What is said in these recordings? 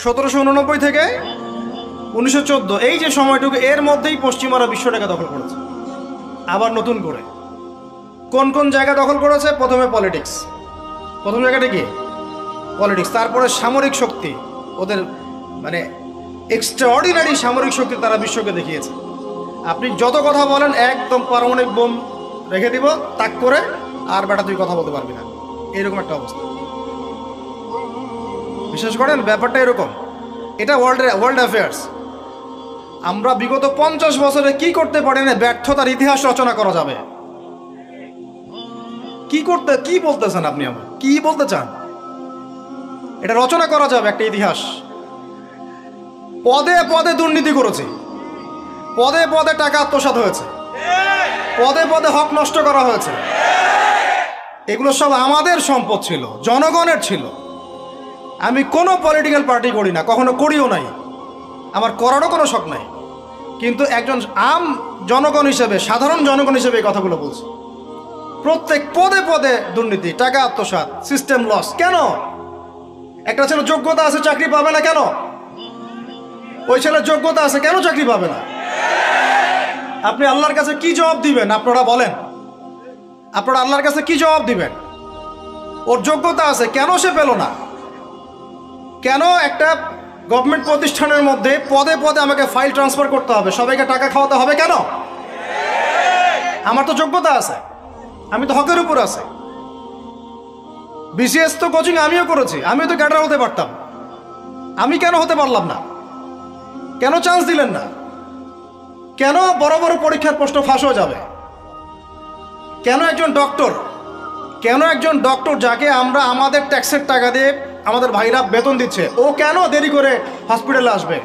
1789 থেকে 1914 এই যে সময়টুকু, এর মধ্যেই পশ্চিমারা বিশ্বটাকে দখল করেছে আবার নতুন করে। কোন কোন জায়গা দখল করেছে? প্রথমে পলিটিক্স, প্রথম জায়গাটা কি পলিটিক্স, তারপরে সামরিক শক্তি, ওদের মানে এক্সট্রাঅর্ডিনারি সামরিক শক্তি তারা বিশ্বকে দেখিয়েছে। আপনি যত কথা বলেন একদম পারমাণবিক বোম রেখে দিব তাক করে, আর বেটা তুই কথা বলতে পারবি না, এরকম একটা অবস্থা। বিশেষ করেন ব্যাপারটা এরকম, এটা ওয়ার্ল্ড অ্যাফেয়ার্স। আমরা বিগত 50 বছরে কি করতে পারি না, ব্যর্থতার ইতিহাস রচনা করা যাবে। কি বলতেছেন আপনি? আমার কি বলতে চান? এটা রচনা করা যাবে একটা ইতিহাস। পদে পদে দুর্নীতি করেছে, পদে পদে টাকা আত্মসাৎ হয়েছে, পদে পদে হক নষ্ট করা হয়েছে। এগুলো সব আমাদের সম্পদ ছিল, জনগণের ছিল। আমি কোনো পলিটিক্যাল পার্টি করি না, কখনো করিও নাই, আমার করারও কোনো শখ নাই। কিন্তু একজন আম জনগণ হিসেবে, সাধারণ জনগণ হিসেবে এই কথাগুলো বলছি। প্রত্যেক পদে পদে দুর্নীতি, টাকা আত্মসাৎ, সিস্টেম লস। কেন? একটা ছেলে যোগ্যতা আছে, চাকরি পাবে না কেন? ওই ছেলের যোগ্যতা আছে, কেন চাকরি পাবে না? আপনি আল্লাহর কাছে কি জবাব দিবেন? আপনারা বলেন, আপনারা আল্লাহর কাছে কি জবাব দিবেন? ওর যোগ্যতা আছে, কেন সে পেল না? কেন একটা গভর্নমেন্ট প্রতিষ্ঠানের মধ্যে পদে পদে আমাকে ফাইল ট্রান্সফার করতে হবে, সবাইকে টাকা খাওয়াতে হবে কেন? আমার তো যোগ্যতা আছে, আমি তো হকের উপর আছে। বিসিএস তো কোচিং আমিও করেছি, আমিও তো ক্যাডার হতে পারতাম, আমি কেন হতে পারলাম না? কেন চান্স দিলেন না? কেন বড় বড় পরীক্ষার প্রশ্ন ফাঁস হয়ে যাবে? কেন একজন ডক্টর যাকে আমরা আমাদের ট্যাক্সের টাকা দিয়ে আমাদের ভাইরা বেতন দিচ্ছে, ও কেন দেরি করে হসপিটালে আসবে?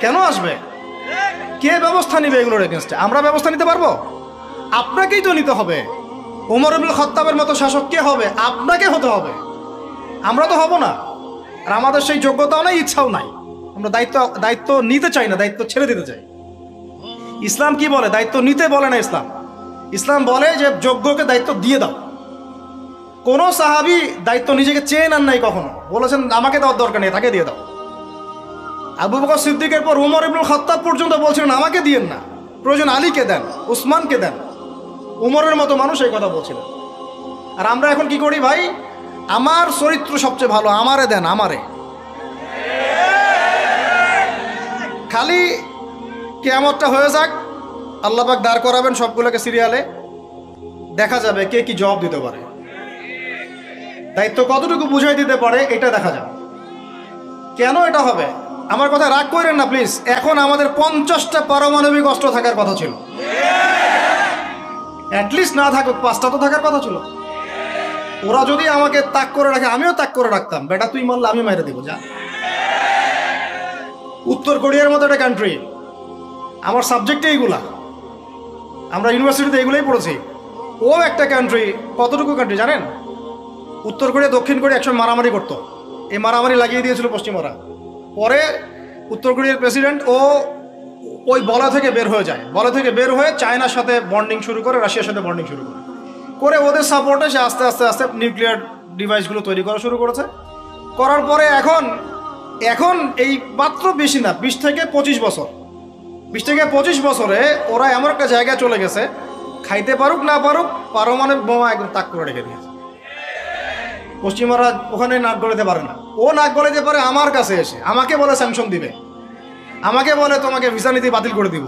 কেন আসবে? কে ব্যবস্থা নিবে এগুলোর এগেনস্টে? আমরা ব্যবস্থা নিতে পারবো? আপনাকেই তো নিতে হবে। ওমর ইবনুল খাত্তাবের মতো শাসক কে হবে? আপনাকে হতে হবে, আমরা তো হব না। আর আমাদের সেই যোগ্যতাও নাই, ইচ্ছাও নাই। আমরা দায়িত্ব নিতে চাই না, দায়িত্ব ছেড়ে দিতে চাই। ইসলাম কি বলে? দায়িত্ব নিতে বলে না ইসলাম বলে যে যোগ্যকে দায়িত্ব দিয়ে দাও। কোন সাহাবী দায়িত্ব নিজেকে চেয়ে নেন নাই কখনো, বলেছেন আমাকে দেওয়ার দরকার নেই, তাকে দিয়ে দাও। আবু বকর সিদ্দিকের পর ওমর ইবনুল খাত্তাব পর্যন্ত বলছিলেন আমাকে দিয়েন না, প্রয়োজন আলীকে দেন, উসমানকে দেন। উমরের মতো মানুষ এই কথা বলছিলেন। আর আমরা এখন কি করি ভাই? আমার চরিত্র সবচেয়ে ভালো, আমারে দেন, আমারে। খালি কিয়ামতটা হয়ে যাক, আল্লাহ পাক দাঁড় করাবেন সবগুলোকে সিরিয়ালে, দেখা যাবে কে কি জবাব দিতে পারে, দায়িত্ব কতটুকু বুঝাই দিতে পারে, এটা দেখা যাবে। কেন এটা হবে? আমার কথা রাগ করেন না প্লিজ। এখন আমাদের 50টা পারমাণবিক অস্ত্র থাকার কথা ছিল, অ্যাটলিস্ট না থাকুক 5টা তো থাকার কথা ছিল। ওরা যদি আমাকে তাক করে রাখে, আমিও তাক করে রাখতাম। বেটা তুই মারলে আমি মেরে দিব, যা। উত্তর কোরিয়ার মতো একটা কান্ট্রি, আমার সাবজেক্টে এইগুলা, আমরা ইউনিভার্সিটিতে এগুলোই পড়েছি। ও একটা কান্ট্রি, কতটুকু কান্ট্রি জানেন? উত্তর কোরিয়া দক্ষিণ কোরিয়া একসময় মারামারি করতো, এই মারামারি লাগিয়ে দিয়েছিল পশ্চিমারা। পরে উত্তর কোরিয়ার প্রেসিডেন্ট ওই বলা থেকে বের হয়ে যায়, বলা থেকে বের হয়ে চায়নার সাথে বন্ডিং শুরু করে, রাশিয়ার সাথে বন্ডিং শুরু করে ওদের সাপোর্টে সে আস্তে আস্তে আস্তে নিউক্লিয়ার ডিভাইসগুলো তৈরি করা শুরু করেছে। করার পরে এখন এই মাত্র বেশি না, 20 থেকে 25 বছরে ওরা এমন একটা জায়গায় চলে গেছে, খাইতে পারুক না পারুক পারমাণবিক বোমা একদম তাক করে রেখে দিয়েছে। পশ্চিমারা ওখানে নাক গলাতে পারে না, ও নাক গলাতে পারে আমার কাছে এসে, আমাকে বলে স্যাংশন দিবে, আমাকে বলে তোমাকে ভিসা নীতি বাতিল করে দিব।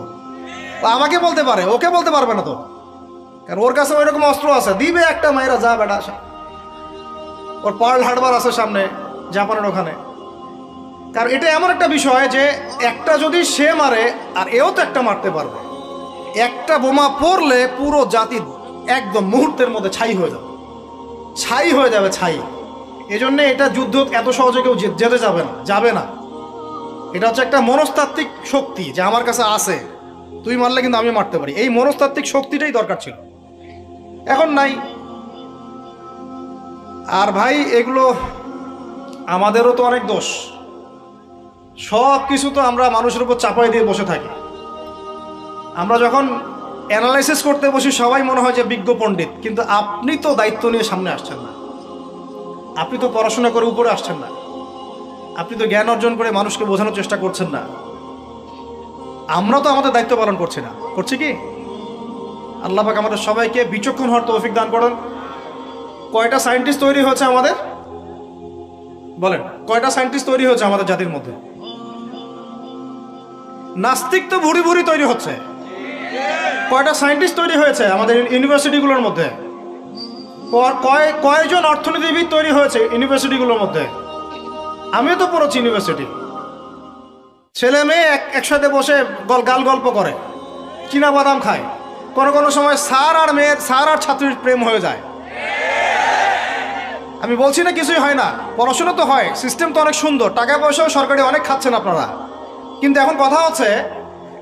আমাকে বলতে পারে, ওকে বলতে পারবে না তো, কারণ ওর কাছে ওইরকম অস্ত্র আছে, দিবে একটা মায়েরা, যা বেটা আসা। ওর পার্ল হারবার আছে সামনে জাপানের ওখানে। কারণ এটা এমন একটা বিষয় যে একটা যদি সে মারে, আর এও তো একটা মারতে পারবে। একটা বোমা পড়লে পুরো জাতি একদম মুহূর্তের মধ্যে ছাই হয়ে যাবে, ছাই। এজন্য এটা যুদ্ধ এত সহজে কেউ যেতে যাবে না। এটা হচ্ছে একটা মনস্তাত্ত্বিক শক্তি যে আমার কাছে আছে, তুই মারলে কিন্তু আমি মারতে পারি। এই মনস্তাত্ত্বিক শক্তিটাই দরকার ছিল, এখন নাই। আর ভাই এগুলো আমাদেরও তো অনেক দোষ, সব কিছু তো আমরা মানুষের উপর চাপাই দিয়ে বসে থাকি। আমরা যখন অ্যানালাইসিস করতে বসি সবাই মনে হয় যে বিজ্ঞ পণ্ডিত, কিন্তু আপনি তো দায়িত্ব নিয়ে সামনে আসছেন না, আপনি তো পড়াশোনা করে উপরে আসছেন না। আপনি তো জ্ঞান অর্জন করে মানুষকে বোঝানোর চেষ্টা করছেন না। আমরা তো আমাদের দায়িত্ব পালন করছি না, করছি কি? আল্লাহ পাক আমাদের সবাইকে বিচক্ষণ হওয়ার তৌফিক দান করেন। কয়টা সায়েন্টিস্ট তৈরি হয়েছে আমাদের? বলেন, কয়টা সায়েন্টিস্ট তৈরি হয়েছে আমাদের জাতির মধ্যে? নাস্তিক তো ভুরি ভুরি তৈরি হচ্ছে। কয়টা সায়েন্টিস্ট তৈরি হয়েছে আমাদের ইউনিভার্সিটিগুলোর মধ্যে? কয়জন অর্থনীতিবিদ তৈরি হয়েছে ইউনিভার্সিটিগুলোর মধ্যে? আমিও তো পড়েছি ইউনিভার্সিটি। ছেলে মেয়ে একসাথে বসে গাল গল্প করে, চীনা বাদাম খায়। কোনো সময় স্যার আর ছাত্রীর প্রেম হয়ে যায়। আমি বলছি না কিছুই হয় না, পড়াশোনা তো হয়, সিস্টেম তো অনেক সুন্দর, টাকা পয়সাও সরকারি অনেক খাচ্ছেন আপনারা। কিন্তু এখন কথা হচ্ছে,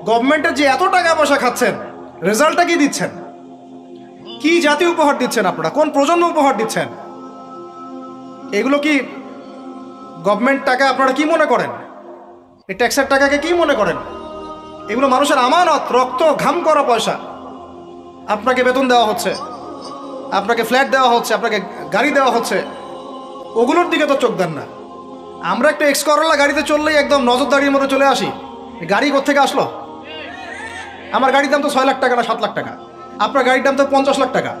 গভর্নমেন্টের যে এত টাকা পয়সা খাচ্ছেন, রেজাল্টটা কি দিচ্ছেন? কি জাতি উপহার দিচ্ছেন আপনারা? কোন প্রজন্ম উপহার দিচ্ছেন? এগুলো কি গভর্নমেন্ট টাকা আপনারা কি মনে করেন? এই ট্যাক্সের টাকাকে কি মনে করেন? এগুলো মানুষের আমানত, রক্ত ঘাম করা পয়সা। আপনাকে বেতন দেওয়া হচ্ছে, আপনাকে ফ্ল্যাট দেওয়া হচ্ছে, আপনাকে গাড়ি দেওয়া হচ্ছে, ওগুলোর দিকে তো চোখ দেন না। আমরা একটু এক্স করোলা গাড়িতে চললেই একদম নজরদারির মধ্যে চলে আসি। গাড়ি কোত্থেকে আসলো? আমার গাড়ির দাম তো 6 লাখ টাকা না 7 লাখ টাকা, আপনার গাড়ির দাম তো 50 লাখ টাকা।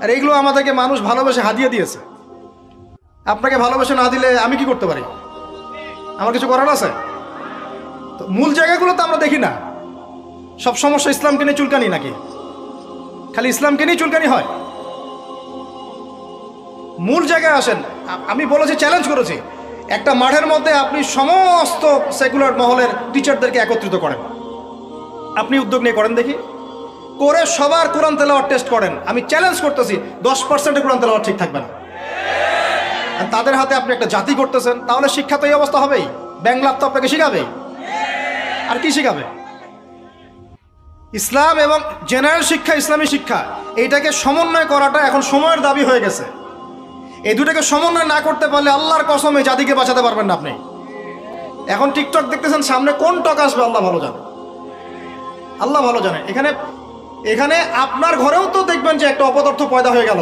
আর এইগুলো আমাদেরকে মানুষ ভালোবেসে হাদিয়ে দিয়েছে। আপনাকে ভালোবেসে না দিলে আমি কি করতে পারি? আমার কিছু করার আছে? তো মূল জায়গাগুলো তো আমরা দেখি না। সব সমস্যা ইসলামকে নিয়ে চুলকানি নাকি? খালি ইসলামকে নিয়ে চুলকানি হয়? মূল জায়গায় আসেন। আমি বলেছি, চ্যালেঞ্জ করেছি, একটা মাঠের মধ্যে আপনি সমস্ত সেকুলার মহলের টিচারদেরকে একত্রিত করেন। আপনি উদ্যোগ নিয়ে করেন দেখি, করে সবার কোরআন তেলাওয়াত টেস্ট করেন। আমি চ্যালেঞ্জ করতেছি 10% কোরআন তেলাওয়াত ঠিক থাকবে না। আর তাদের হাতে আপনি একটা জাতি করতেছেন, তাহলে শিক্ষা তো এই অবস্থা হবেই। ব্যাংলাপ তো আপনাকে শিখাবে, আর কি শিখাবে? ইসলাম এবং জেনারেল শিক্ষা, ইসলামী শিক্ষা, এইটাকে সমন্বয় করাটা এখন সময়ের দাবি হয়ে গেছে। এই দুটাকে সমন্বয় না করতে পারলে আল্লাহর কসম এই জাতিকে বাঁচাতে পারবেন না আপনি। এখন টিকটক দেখতেছেন, সামনে কোন টক আসবে আল্লাহ ভালো জানে, আল্লাহ ভালো জানে। এখানে আপনার ঘরেও তো দেখবেন যে একটা অপদার্থ পয়দা হয়ে গেল।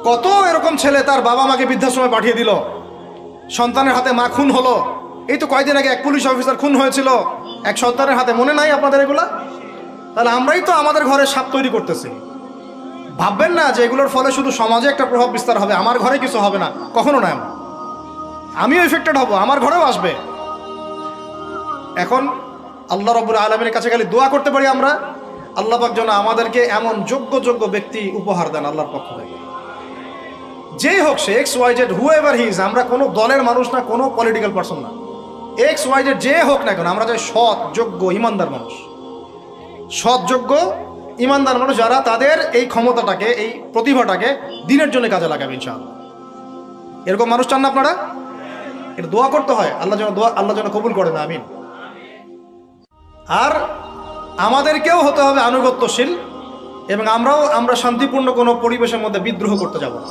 কত এরকম ছেলে তার বাবা মাকে বৃদ্ধাশ্রমে পাঠিয়ে দিল, সন্তানের হাতে মা খুন হলো। এই তো কয়েকদিন আগে এক পুলিশ অফিসার খুন হয়েছিল এক সন্তানের হাতে, মনে নাই আপনাদের এগুলা? তাহলে আমরাই তো আমাদের ঘরে সাপ তৈরি করতেছি। ভাববেন না যে এগুলোর ফলে শুধু সমাজে একটা প্রভাব বিস্তার হবে, আমার ঘরে কিছু হবে না, কখনো নয়। আমিও এফেক্টেড হব, আমার ঘরেও আসবে। এখন আল্লাহ রাব্বুল আলামিনের কাছে খালি দোয়া করতে পারি আমরা, আল্লাহ পাক যেন আমাদেরকে এমন যোগ্য ব্যক্তি উপহার দেন আল্লাহর পক্ষ থেকে। যেই হোক সে XYZ, হুএভার হি ইজ। আমরা কোনো দলের মানুষ না, কোনো পলিটিক্যাল পার্সন না। XYZ যে হোক না কেন, আমরা চাই সৎ, যোগ্য, ইমানদার মানুষ। সৎ, যোগ্য, ইমানদার মানুষ যারা তাদের এই ক্ষমতাটাকে, এই প্রতিভাটাকে দিনের জন্য কাজে লাগাবে ইনশাআল্লাহ। এরকম মানুষ চান না আপনারা? এটা দোয়া করতে হয়, আল্লাহ যেন কবুল করে না, আমিন। আর আমাদেরকেও হতে হবে আনুগত্যশীল, এবং আমরা শান্তিপূর্ণ কোনো পরিবেশের মধ্যে বিদ্রোহ করতে যাব না।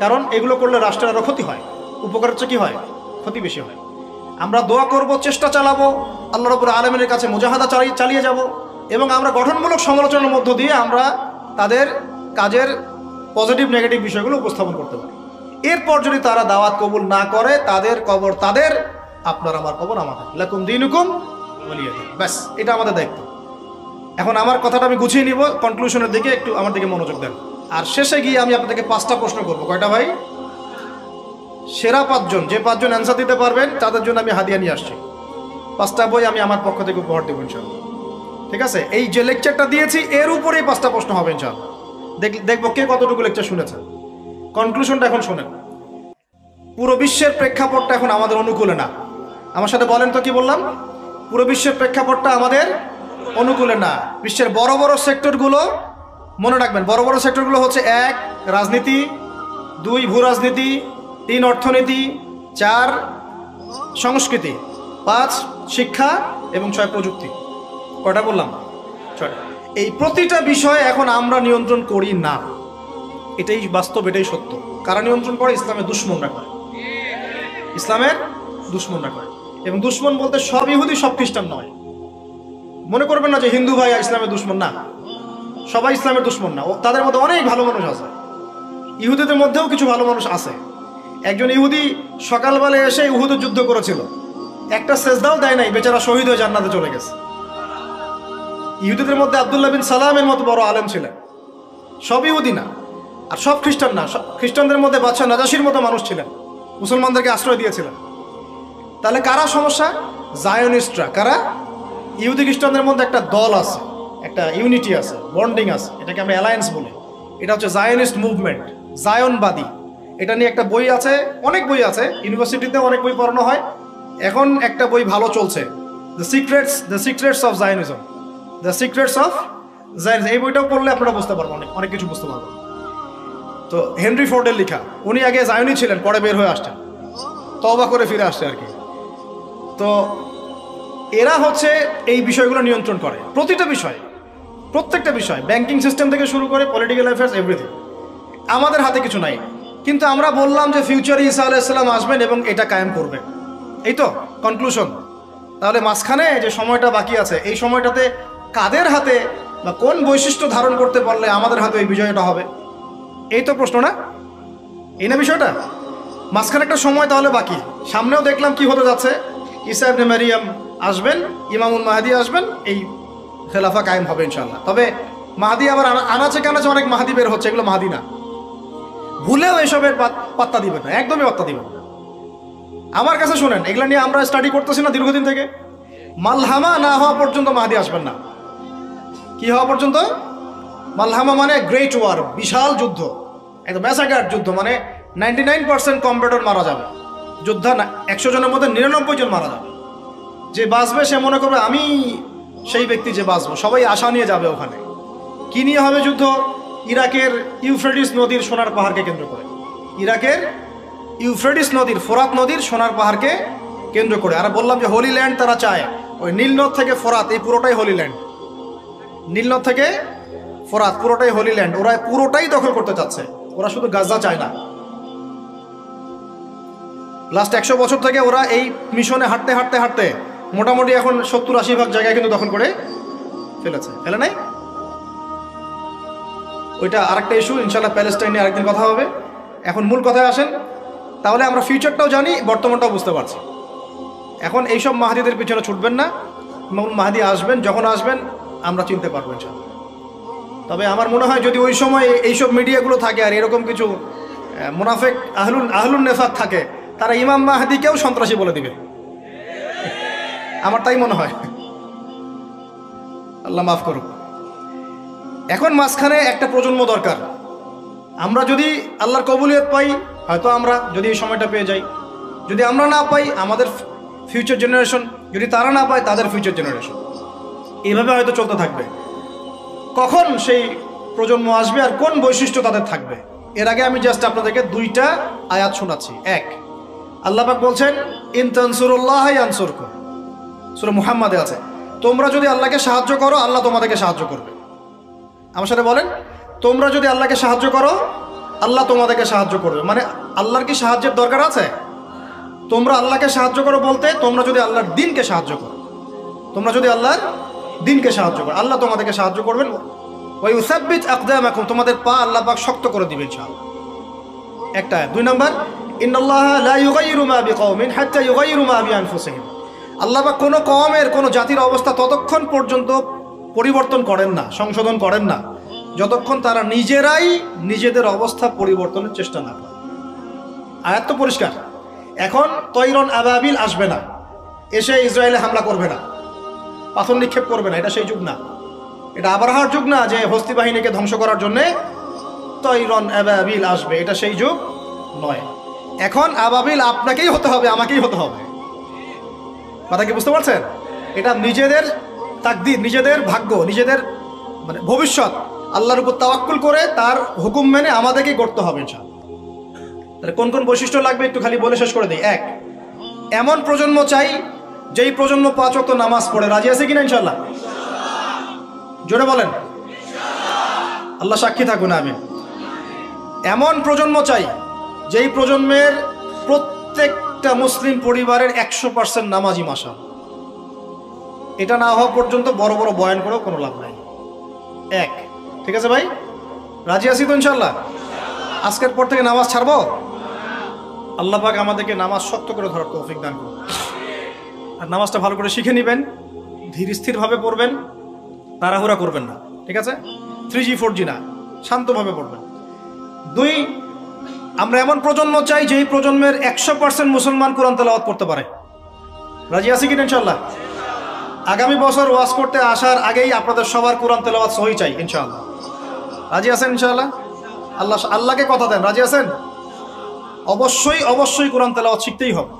কারণ এগুলো করলে রাষ্ট্রের আরও ক্ষতি হয়, উপকারের চেয়ে কী হয়? ক্ষতি বেশি হয়। আমরা দোয়া করব, চেষ্টা চালাবো, আল্লাহ রাব্বুল আলামিনের কাছে মুজাহাদা চালিয়ে যাব, এবং আমরা গঠনমূলক সমালোচনার মধ্য দিয়ে আমরা তাদের কাজের পজিটিভ নেগেটিভ বিষয়গুলো উপস্থাপন করতে পারি। এরপর যদি তারা দাওয়াত কবুল না করে, তাদের কবর তাদের, আপনার আমার কবর আমাদের। লাকুম দীনুকুম ওয়ালিয়া দীন। ব্যাস, এটা আমাদের দায়িত্ব। এখন আমার কথাটা আমি গুছিয়ে নিব, কনক্লুশনের দিকে একটু আমার দিকে মনোযোগ দেন। আর শেষে গিয়ে আমি আপনাদেরকে 5টা প্রশ্ন করবো। কয়টা ভাই? সেরা 5 জন, যে 5 জন অ্যান্সার দিতে পারবেন তাদের জন্য আমি হাদিয়া নিয়ে আসছি। 5টা বই আমি আমার পক্ষ থেকে উপহার দেবো ইনশাআল্লাহ। ঠিক আছে? এই যে লেকচারটা দিয়েছি এর উপরেই 5টা প্রশ্ন হবে ইনশাআল্লাহ। দেখবো কে কতটুকু লেকচার শুনেছেন। কনক্লুশনটা এখন শোনেন। পুরো বিশ্বের প্রেক্ষাপটটা এখন আমাদের অনুকূলে না। আমার সাথে বলেন তো, কি বললাম? পুরো বিশ্বের প্রেক্ষাপটটা আমাদের অনুকূলে না। বিশ্বের বড় বড় সেক্টরগুলো মনে রাখবেন, বড় বড় সেক্টরগুলো হচ্ছে 1 রাজনীতি, 2 ভূ রাজনীতি, 3 অর্থনীতি, 4 সংস্কৃতি, 5 শিক্ষা এবং 6 প্রযুক্তি। কয়টা বললাম? 6টা। এই প্রতিটা বিষয় এখন আমরা নিয়ন্ত্রণ করি না, এটাই বাস্তব, এটাই সত্য। কারা নিয়ন্ত্রণ করে? ইসলামের দুশমনরা করে। ইসলামের দুশমনরা করে। এবং দুশমন বলতে সব ইহুদি, সব খ্রিস্টান নয়। মনে করবেন না যে হিন্দু ভাই ইসলামের দুশমন, না, সবাই ইসলামের দুশমন না। তাদের মধ্যে অনেক ভালো মানুষ আছে, ইহুদিদের মধ্যেও কিছু ভালো মানুষ আছে, একজন ইহুদি সকালবেলা এসে উহুদের যুদ্ধ করেছিল, একটা সেজদাও দেয় নাই, বেচারা শহীদ হয়ে জান্নাতে চলে গেছে। ইহুদিদের মধ্যে আব্দুল্লাহ বিন সালামের মতো বড় আলেম ছিলেন। সব ইহুদি না, আর সব খ্রিস্টান না। খ্রিস্টানদের মধ্যে বাদশা নাজাসির মতো মানুষ ছিলেন, মুসলমানদেরকে আশ্রয় দিয়েছিলেন। তাহলে কারা সমস্যা? জায়নিস্টরা। কারা? ইহুদি খ্রিস্টানদের মধ্যে একটা দল আছে, একটা ইউনিটি আছে, বন্ডিং আছে, এটাকে আমরা অ্যালায়েন্স বলি। এটা হচ্ছে জায়নিস্ট মুভমেন্ট, জায়নবাদী। এটা নিয়ে একটা বই আছে, অনেক বই আছে, ইউনিভার্সিটিতে অনেক বই পড়ানো হয়। এখন একটা বই ভালো চলছে, the secrets of Zionism, the secrets of Zionism. এই বইটাও পড়লে আপনারা বুঝতে পারবেন, অনেক কিছু বুঝতে পারবেন। তো হেনরি ফোর্ডের লেখা। উনি আগে জায়নি ছিলেন, পরে বের হয়ে আসছেন, তওবা করে ফিরে আসছে আর কি। তো এরা হচ্ছে এই বিষয়গুলো নিয়ন্ত্রণ করে, প্রতিটা বিষয়, প্রত্যেকটা বিষয়, ব্যাংকিং সিস্টেম থেকে শুরু করে পলিটিক্যাল অ্যাফেয়ার্স, এভরিথিং। আমাদের হাতে কিছু নাই, কিন্তু আমরা বললাম যে ফিউচারে ঈসা আলাইহিস সালাম আসবেন এবং এটা কায়েম করবেন। এই তো কনক্লুশন। তাহলে মাঝখানে যে সময়টা বাকি আছে, এই সময়টাতে কাদের হাতে বা কোন বৈশিষ্ট্য ধারণ করতে পারলে আমাদের হাতে এই বিজয়টা হবে? এই তো প্রশ্ন, না? এই না বিষয়টা? মাঝখানে একটা সময় তাহলে বাকি। সামনেও দেখলাম কি হতে যাচ্ছে, ঈসা ইবনে মারিয়াম আসবেন, ইমামুল মাহদি আসবেন, এই খেলাফা কায়েম হবে ইনশাআল্লাহ। তবে মাহদি আবার আনাচে কানাচে অনেক মাহদি বের হচ্ছে, এগুলো মাহদি না। ভুলেও এসবের পাত্তা দিবেন না, একদমই পাত্তা দিবেন না। আমার কাছে শোনেন, এগুলো নিয়ে আমরা স্টাডি করতেছি না দীর্ঘদিন থেকে। মালহামা না হওয়া পর্যন্ত মাহদি আসবেন না। কি হওয়া পর্যন্ত? মালহামা মানে গ্রেট ওয়ার, বিশাল যুদ্ধ, একদম ম্যাসাকার যুদ্ধ, মানে 99% কম্পিউটার মারা যাবে। যোদ্ধা 100 জনের মধ্যে 99 জন মারা যাবে। যে বাঁচবে সে মনে করবে আমি সেই ব্যক্তি যে বাঁচবো, সবাই আশা নিয়ে যাবে ওখানে। কি নিয়ে হবে যুদ্ধ? ইরাকের ইউফ্রেটিস নদীর সোনার পাহাড়কে কেন্দ্র করে। ইরাকের ইউফ্রেটিস নদীর, ফোরাত নদীর সোনার পাহাড়কে কেন্দ্র করে। আর বললাম যে হোলি ল্যান্ড তারা চায়, ওই নীলনদ থেকে ফোরাত, এই পুরোটাই হোলি ল্যান্ড। নীলনদ থেকে ফোরাত পুরোটাই হোলি ল্যান্ড, ওরা পুরোটাই দখল করতে চাচ্ছে। ওরা শুধু গাজা চায় না। লাস্ট 100 বছর থেকে ওরা এই মিশনে হাঁটতে হাঁটতে হাঁটতে মোটামুটি এখন 70-80% জায়গায় কিন্তু দখল করে ফেলেছে। ফেলে নাই? ওইটা আরেকটা ইস্যু, ইনশাল্লাহ প্যালেস্টাইন নিয়ে আরেকদিন কথা হবে। এখন মূল কথায় আসেন। তাহলে আমরা ফিউচারটাও জানি, বর্তমানটাও বুঝতে পারছি। এখন এইসব মাহাদিদের পিছনে ছুটবেন না। মাহাদি আসবেন, যখন আসবেন আমরা চিনতে পারবো ইনশাল্লাহ। তবে আমার মনে হয় যদি ওই সময় এইসব মিডিয়াগুলো থাকে আর এরকম কিছু মুনাফেক আহলুন নেফাক থাকে, তারা ইমাম মাহাদিকেও সন্ত্রাসী বলে দিবে। আমার তাই মনে হয়, আল্লাহ মাফ করুক। এখন মাঝখানে একটা প্রজন্ম দরকার। আমরা যদি আল্লাহর কবুলিয়ত পাই, হয়তো আমরা যদি এই সময়টা পেয়ে যাই। যদি আমরা না পাই, আমাদের ফিউচার জেনারেশন, যদি তারা না পায়, তাদের ফিউচার জেনারেশন, এইভাবে হয়তো চলতে থাকবে। কখন সেই প্রজন্ম আসবে আর কোন বৈশিষ্ট্য তাদের থাকবে, এর আগে আমি জাস্ট আপনাদেরকে 2টা আয়াত শোনাচ্ছি। এক, আল্লাহ পাক বলছেন ইন তানসুরুল্লাহ ইয়ানসুরকুম, সূরা মুহাম্মাদে আছে, তোমরা যদি আল্লাহকে সাহায্য করো, আল্লাহ তোমাদেরকে সাহায্য করবে। আমার সাথে বলেন, তোমরা যদি আল্লাহকে সাহায্য করো, আল্লাহ তোমাদেরকে সাহায্য করবে। মানে আল্লাহর কি সাহায্যের দরকার আছে? তোমরা আল্লাহকে সাহায্য করো বলতে, তোমরা যদি আল্লাহর দ্বীনকে সাহায্য করো, তোমরা যদি আল্লাহর দ্বীনকে সাহায্য করো, আল্লাহ তোমাদেরকে সাহায্য করবেন। ওয়া ইউসাব্বিত আকদামাকুম, তোমাদের পা আল্লাহ পাক শক্ত করে দিবেন ইনশাআল্লাহ। একটা। 2 নাম্বার, ইন্নাল্লাহা লা ইউগাইয়িরু মা বিকওমিন হাত্তা ইউগাইয়িরু মা বিআনফুসিহিম, আল্লাহ পাক কোনো কওমের, কোনো জাতির অবস্থা ততক্ষণ পর্যন্ত পরিবর্তন করেন না, সংশোধন করেন না, যতক্ষণ তারা নিজেরাই নিজেদের অবস্থা পরিবর্তনের চেষ্টা না করে। আয়াত তো পরিষ্কার। এখন তৈরন আবাবিল আসবে না, এসে ইসরায়েলে হামলা করবে না, পাথর নিক্ষেপ করবে না। এটা সেই যুগ না, এটা আবরাহার যুগ না যে হস্তি বাহিনীকে ধ্বংস করার জন্যে তৈরন আবাবিল আসবে, এটা সেই যুগ নয়। এখন আবাবিল আপনাকেই হতে হবে, আমাকেই হতে হবে। কথা কি বুঝতে পারছেন? এটা নিজেদের তাকদীর, নিজেদের ভাগ্য, নিজেদের মানে ভবিষ্যৎ আল্লাহর উপর তাওয়াক্কুল করে তার হুকুম মেনে আমাদেরকেই করতে হবে ইনশাআল্লাহ। তাহলে কোন কোন বৈশিষ্ট্য লাগবে একটু খালি বলে শেষ করে দিই। 1, এমন প্রজন্ম চাই যেই প্রজন্ম 5 ওয়াক্ত নামাজ পড়ে। রাজি আছে কিনা ইনশাআল্লাহ? জোরে বলেন আল্লাহ সাক্ষী থাকুন, আমিন। এমন প্রজন্ম চাই যেই প্রজন্মের প্রত্যেকটা মুসলিম পরিবারের 100% নামাজি মাশাআল্লাহ। এটা না হওয়া পর্যন্ত বড় বড় বয়ান করেও কোনো লাভ নাই। 1, ঠিক আছে ভাই? রাজি আছি তো ইনশাআল্লাহ? আজকের পর থেকে নামাজ ছাড়বো? আল্লাহ পাক আমাদেরকে নামাজ শক্ত করে ধরার তৌফিক দান করুন। আর নামাজটা ভালো করে শিখে নেবেন, ধীর স্থিরভাবে পড়বেন, তাড়াহুড়া করবেন না, ঠিক আছে? 3G 4G না, শান্তভাবে পড়বেন। 2, আমরা এমন প্রজন্ম চাই যেই প্রজন্মের 100% মুসলমান কোরআন তেলাওয়াত করতে পারে। রাজি আছি কিনা ইনশাআল্লাহ? আগামী বছর ওয়াজ করতে আসার আগেই আপনাদের সবার কোরআন তেলাওয়াত সহি চাই ইনশাআল্লাহ। রাজি আছেন ইনশাআল্লাহ? আল্লাহকে কথা দেন, রাজি আছেন? অবশ্যই কোরআন তেলাওয়াত শিখতেই হবে।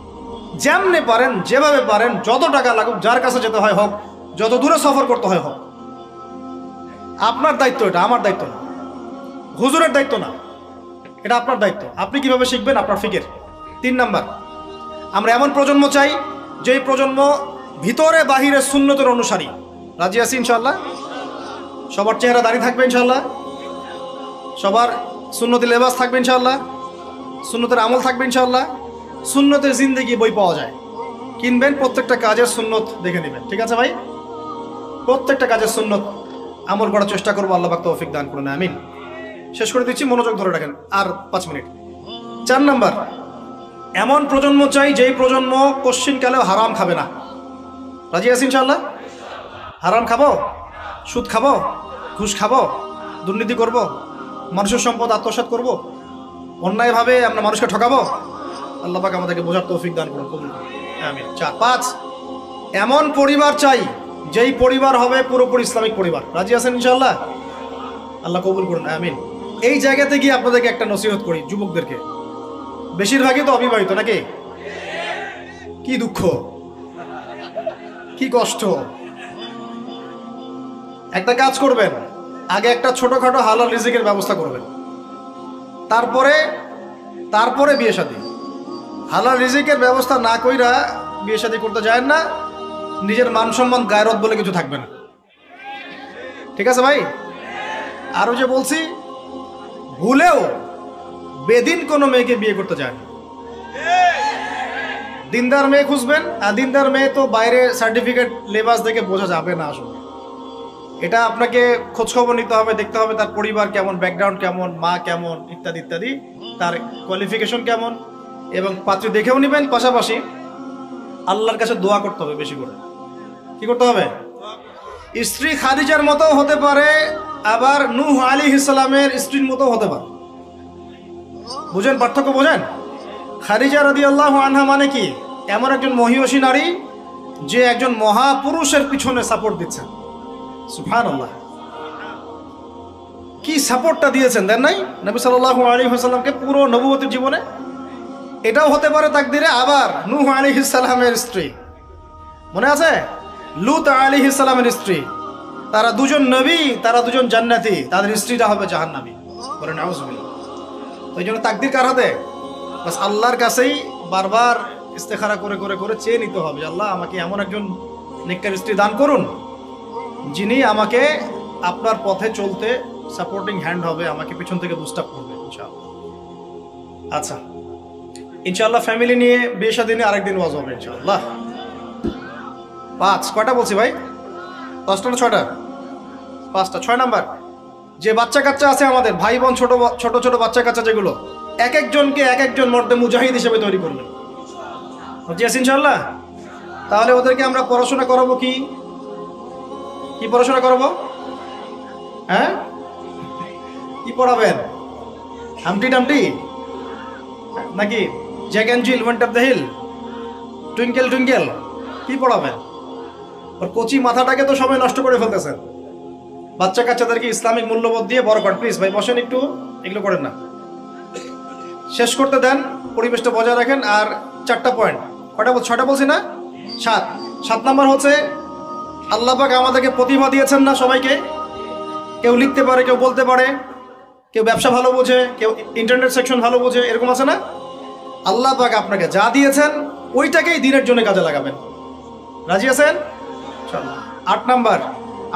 যেমনে পারেন, যেভাবে পারেন, যত টাকা লাগুক, যার কাছে যেতে হয় হোক, যত দূরে সফর করতে হয় হোক। আপনার দায়িত্ব এটা, আমার দায়িত্ব না, হুজুরের দায়িত্ব না, এটা আপনার দায়িত্ব। আপনি কিভাবে শিখবেন, আপনার ফিকির। 3 নাম্বার, আমরা এমন প্রজন্ম চাই যেই প্রজন্ম ভিতরে বাহিরে সুন্নতের অনুসারী। রাজি আছি ইনশাআল্লাহ? সবার চেহারা দাড়ি থাকবে ইনশাআল্লাহ, সবার সুন্নতি লেবাস থাকবে ইনশাআল্লাহ, সুন্নতের আমল থাকবে ইনশাআল্লাহ। সুন্নতের জিন্দেগি বই পাওয়া যায়, কিনবেন, প্রত্যেকটা কাজের সুন্নত দেখে নেবেন, ঠিক আছে ভাই? প্রত্যেকটা কাজের সুন্নত আমল করার চেষ্টা করবো, আল্লাহ পাক তৌফিক দান করুন, আমিন। শেষ করে দিচ্ছি, মনোযোগ ধরে রাখেন, আর 5 মিনিট। 4 নাম্বার, এমন প্রজন্ম চাই যেই প্রজন্ম কোশ্চিনকালেও হারাম খাবে না। রাজি আছি ইনশাআল্লাহ? হারাম খাবো, সুদ খাবো, ঘুষ খাবো, দুর্নীতি করব, মানুষের সম্পদ আত্মসাৎ করব, অন্যায়ভাবে আমরা মানুষকে ঠকাবো? আল্লাহ পাক আমাদেরকে বোঝার তৌফিক দান করুন, কবুল করুন, আমিন। 4, 5, এমন পরিবার চাই যেই পরিবার হবে পুরোপুরি ইসলামিক পরিবার। রাজি আছেন ইনশাআল্লাহ? আল্লাহ কবুল করুন, আমিন। এই জায়গাতে গিয়ে আপনাদেরকে একটা নসিহত করি, যুবকদেরকে, বেশিরভাগই তো অবিবাহিত নাকি? কি দুঃখ, কি কষ্ট। একটা কাজ করবেন, আগে একটা ছোটখাটো হালাল রিজিকের ব্যবস্থা করবেন, তারপরে বিয়ে শাদী। হালাল রিজিকের ব্যবস্থা না কইরা বিয়ে শাদী করতে যায় না, নিজের মান সম্মান গায়রত বলে কিছু থাকবে না, ঠিক আছে ভাই? আরো যে বলছি, ভুলেও বেদিন কোনো মেয়েকে বিয়ে করতে যায় না। দিনদার মেয়ে খুঁজবেন, আর দিনদার মেয়ে তো বাইরে সার্টিফিকেট লেবাস দেখে বোঝা যাবে না আসলে। এটা আপনাকে খোঁজখবর নিতে হবে, দেখতে হবে তার পরিবার কেমন, ব্যাকগ্রাউন্ড কেমন, মা কেমন, ইত্যাদি ইত্যাদি, তার কোয়ালিফিকেশন কেমন, এবং পাত্রী দেখেও নেবেন। পাশাপাশি আল্লাহর কাছে দোয়া করতে হবে বেশি করে। কি করতে হবে? স্ত্রী খাদিজার মতো হতে পারে, আবার নূহ আলাইহিস সালামের স্ত্রীর মতো হতে পারে। বুঝেন পার্থক্য? বোঝেন? খাদিজা রাদিয়াল্লাহু আনহা মানে কি? এমন একজন মহিয়সী নারী যে একজন মহাপুরুষের পিছনে সাপোর্ট দিচ্ছেন। সুবহানাল্লাহ, কি সাপোর্টটা দিয়েছেন, দেন নাই নবী সাল্লাল্লাহু আলাইহি ওয়াসাল্লামকে পুরো নবুয়তের জীবনে? এটাও হতে পারে তাকদিরে। আবার নূহ আলাইহিস সালামের স্ত্রী, মনে আছে? লূত আলাইহিস সালামের স্ত্রী, তারা দুজন নবী, তারা দুজন জান্নাতি, তাদের স্ত্রীরা হবে জাহান্নামী। বলেন নাউযুবিল্লাহ। তো এই জন্য তাকদির কার হাতে? বাস আল্লাহর কাছেই বারবার ইস্তেখারা করে করে করে চেয়ে নিতে হবে, আল্লাহ আমাকে এমন একজন নেককার স্ত্রী দান করুন যিনি আমাকে আপনার পথে চলতে সাপোর্টিং হ্যান্ড হবে, আমাকে পিছন থেকে বুস্ট আপ করবে ইনশাআল্লাহ। আচ্ছা, ইনশাআল্লাহ ফ্যামিলি নিয়ে বিয়ে শাদী নিয়ে আরেকদিন ওয়াজ হবে ইনশাআল্লাহ। 5, কয়টা বলছি ভাই? 5টা না 6টা? 5টা। 6 নাম্বার, যে বাচ্চা কাচ্চা আছে আমাদের, ভাই বোন, ছোট ছোট বাচ্চা কাচ্চা যেগুলো, এক একজনকে এক একজন মর্দে মুজাহিদ হিসেবে তৈরি করবেন। জি আছে ইনশাআল্লাহ? তাহলে ওদেরকে আমরা পড়াশোনা করাবো কি পড়াশোনা করাবো? হ্যাঁ, কি পড়াবেন? হামটি টামটি নাকি Jack and Jill, went up the hill, twinkle twinkle? কি পড়াবেন? ওর কচি মাথাটাকে তো সবাই নষ্ট করে ফেলতেছেন। বাচ্চা কাচ্চাদেরকে ইসলামিক মূল্যবোধ দিয়ে বড় করেন। প্লিজ ভাই বসেন একটু, এগুলো করেন না, শেষ করতে দেন, পরিবেশটা বজায় রাখেন। আর 4টা পয়েন্ট, কয়টা? 6টা বলছি না? 7 নাম্বার হচ্ছে, আল্লাহ পাক আমাদেরকে প্রতিভা দিয়েছেন না সবাইকে? কেউ লিখতে পারে, কেউ বলতে পারে, কেউ ব্যবসা ভালো বোঝে, কেউ ইন্টারনেট সেকশন ভালো বোঝে, এরকম আছে না? আল্লাহ পাক আপনাকে যা দিয়েছেন ওইটাকেই দিনের জন্য কাজে লাগাবেন। রাজি আছেন? 8 নাম্বার,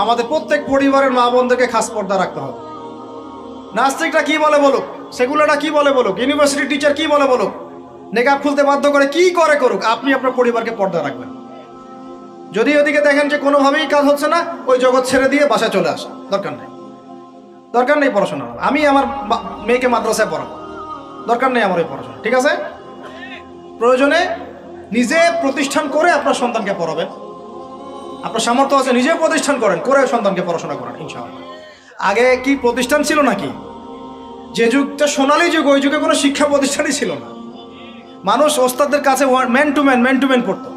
আমাদের প্রত্যেক পরিবারের মা বোনদেরকে খাস পর্দা রাখতে হবে। নাস্তিকরা কি বলে বলুক, সেগুলোটা কি বলে বলুক, ইউনিভার্সিটি টিচার কি বলে বলুক, নেকাব খুলতে বাধ্য করে কি করে করুক, আপনি আপনার পরিবারকে পর্দা রাখবেন। যদি ওদিকে দেখেন যে কোনোভাবেই কাজ হচ্ছে না, ওই জগৎ ছেড়ে দিয়ে বাসায় চলে আসা, দরকার নেই পড়াশোনা। আমি আমার মেয়েকে মাদ্রাসায় পড়াবো, দরকার নেই আমার ওই পড়াশোনা, ঠিক আছে? প্রয়োজনে নিজে প্রতিষ্ঠান করে আপনার সন্তানকে পড়াবেন। আপনার সামর্থ্য আছে, নিজে প্রতিষ্ঠান করেন, করে সন্তানকে পড়াশোনা করেন ইনশাআল্লাহ। আগে কি প্রতিষ্ঠান ছিল নাকি? যে যুগটা সোনালী যুগ, ওই যুগে কোনো শিক্ষা প্রতিষ্ঠানই ছিল না। মানুষ ওস্তাদের কাছে ম্যান টু ম্যান পড়তো।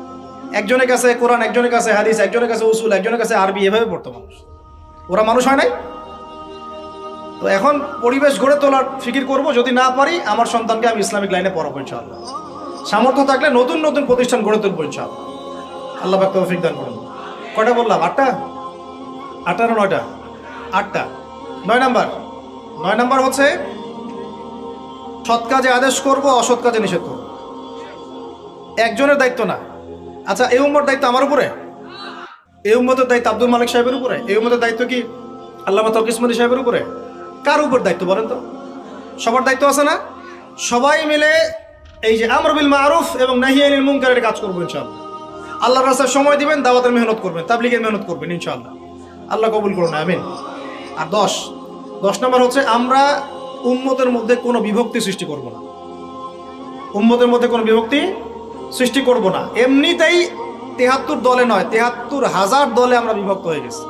একজনের কাছে কোরআন, একজনের কাছে হাদিস, একজনের কাছে উসুল, একজনের কাছে আরবি, এভাবে পড়তো মানুষ। ওরা মানুষ হয় নাই? তো এখন পরিবেশ গড়ে তোলার ফিকির করব, যদি না পারি আমার সন্তানকে আমি ইসলামিক লাইনে পড়াবো ইনশাআল্লাহ। সামর্থ্য থাকলে নতুন নতুন প্রতিষ্ঠান গড়ে তুলবো ইনশাআল্লাহ। আল্লাহ পাক তৌফিক দান করুন। কয়টা বললাম? 8টা? 8টা না 9টা? 8টা। 9 নাম্বার হচ্ছে সৎ কাজে আদেশ করব, অসৎ কাজে নিষেধ করব। একজনের দায়িত্ব না। আচ্ছা, এই উম্মতের দায়িত্ব আমার উপরে? এই উম্মতের দায়িত্ব আব্দুল মালিক সাহেবের উপরে? এই উম্মতের দায়িত্ব কি আল্লামা তৌকির ইসমাইলি সাহেবের উপরে? কার উপর দায়িত্ব বলেন তো? সবার দায়িত্ব আছে না? সবাই মিলে এই যে আমর বিল মারুফ এবং নাহি আনিল মুনকারের কাজ করবো ইনশাআল্লাহ। আল্লাহর রাস্তায় সময় দিবেন, দাওয়াতের মেহনত করবেন, তাবলীগের মেহনত করবেন ইনশাআল্লাহ। আল্লাহ কবুল করুন, আমিন। আর 10 নম্বর হচ্ছে আমরা উম্মতের মধ্যে কোনো বিভক্তি সৃষ্টি করব না। উম্মতের মধ্যে কোনো বিভক্তি সৃষ্টি করব না। এমনিতেই 73 দলে নয়, 73,000 দলে আমরা বিভক্ত হয়ে গেছি।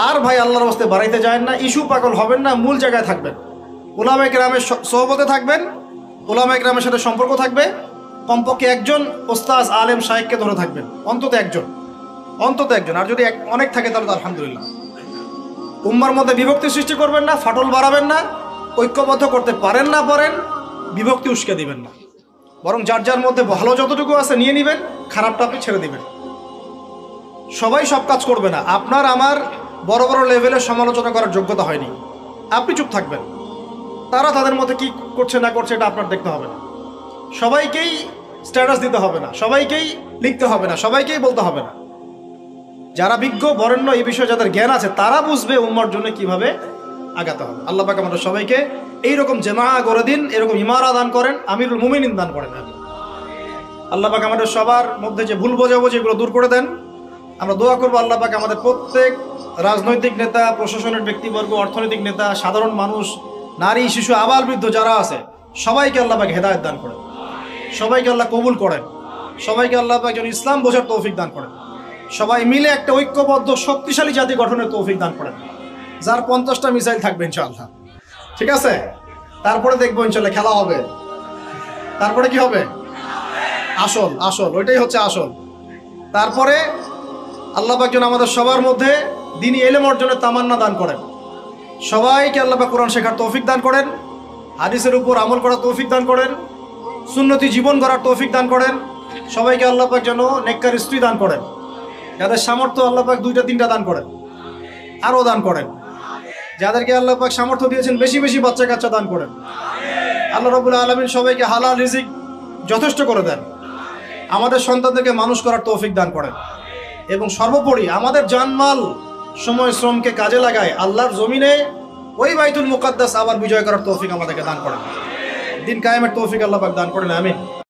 আর ভাই আল্লাহর রাস্তায় বাড়াইতে যায় না, ইস্যু পাগল হবেন না, মূল জায়গায় থাকবেন। উলামায়ে কেরামের সোহবতে থাকবেন, উলামায়ে কেরামের সাথে সম্পর্ক থাকবে। কমপক্ষে একজন ওস্তাজ আলেম শাইখকে ধরে থাকবেন, অন্তত একজন। আর যদি অনেক থাকে তাহলে তো আলহামদুলিল্লাহ। উম্মার মধ্যে বিভক্তি সৃষ্টি করবেন না, ফাটল বাড়াবেন না, ঐক্যবদ্ধ করতে পারেন বিভক্তি উস্কে দিবেন না। বরং যার যার মধ্যে ভালো যতটুকু আছে নিয়ে নেবেন, খারাপটা আপনি ছেড়ে দিবেন। সবাই সব কাজ করবে না। আপনার আমার বড় বড় লেভেলের সমালোচনা করার যোগ্যতা হয়নি, আপনি চুপ থাকবেন। তারা তাদের মধ্যে কি করছে না করছে এটা আপনার দেখতে হবে না। সবাইকেই স্ট্যাটাস দিতে হবে না, সবাইকেই লিখতে হবে না, সবাইকেই বলতে হবে না। যারা বিজ্ঞ বরেণ্য এই বিষয়ে যাদের জ্ঞান আছে তারা বুঝবে উম্মার জন্য কিভাবে আগাতে হবে। আল্লাহ পাক আমাদের সবাইকে এইরকম জামা গড়ে দিন, এরকম ইমারা দান করেন, আমিরুল মুমিনিন দান করেন। আল্লাহ পাক আমাদের সবার মধ্যে যে ভুল বোঝাবুঝি এগুলো দূর করে দেন। আমরা দোয়া করবো আল্লাহ পাক আমাদের প্রত্যেক রাজনৈতিক নেতা, প্রশাসনের ব্যক্তিবর্গ, অর্থনৈতিক নেতা, সাধারণ মানুষ, নারী, শিশু, আবাল বৃদ্ধ যারা আছে সবাইকে আল্লাহ পাক হেদায়েত দান করেন, সবাইকে আল্লাহ কবুল করেন, সবাইকে আল্লাহ পাক যেন ইসলাম বোঝার তৌফিক দান করেন। সবাই মিলে একটা ঐক্যবদ্ধ শক্তিশালী জাতি গঠনের তৌফিক দান করেন, যার 50টা মিসাইল থাকবে ইনশাআল্লাহ। ঠিক আছে? তারপরে দেখবো ইনশাআল্লাহ খেলা হবে। তারপরে কি হবে? আসল ওইটাই হচ্ছে আসল। তারপরে আল্লাহ পাক যেন আমাদের সবার মধ্যে দ্বীনি ইলম অর্জনের তামান্না দান করেন। সবাইকে আল্লাহ পাক কোরআন শেখার তৌফিক দান করেন, হাদিসের উপর আমল করার তৌফিক দান করেন, সুন্নতি জীবন গড়ার তৌফিক দান করেন। সবাইকে আল্লাহ পাক যেন নেককার স্ত্রী দান করেন, যাদের সামর্থ্য আল্লাহ পাক 2টা 3টা দান করেন, আরও দান করেন। যাদেরকে আল্লাহ পাক সামর্থ্য দিয়েছেন বেশি বেশি বাচ্চা কাচ্চা দান করেন। আল্লাহ রাব্বুল আলামিন সবাইকে হালাল রিজিক যথেষ্ট করে দেন। আমাদের সন্তানদেরকে মানুষ করার তৌফিক দান করেন এবং সর্বোপরি আমাদের জানমাল সময় শ্রমকে কাজে লাগায় আল্লাহর জমিনে ওই বাইতুল মুকাদ্দাস আবার বিজয় করার তৌফিক আমাদেরকে দান করেন। দিন কায়েমের তৌফিক আল্লাহ পাক দান করেন, আমিন।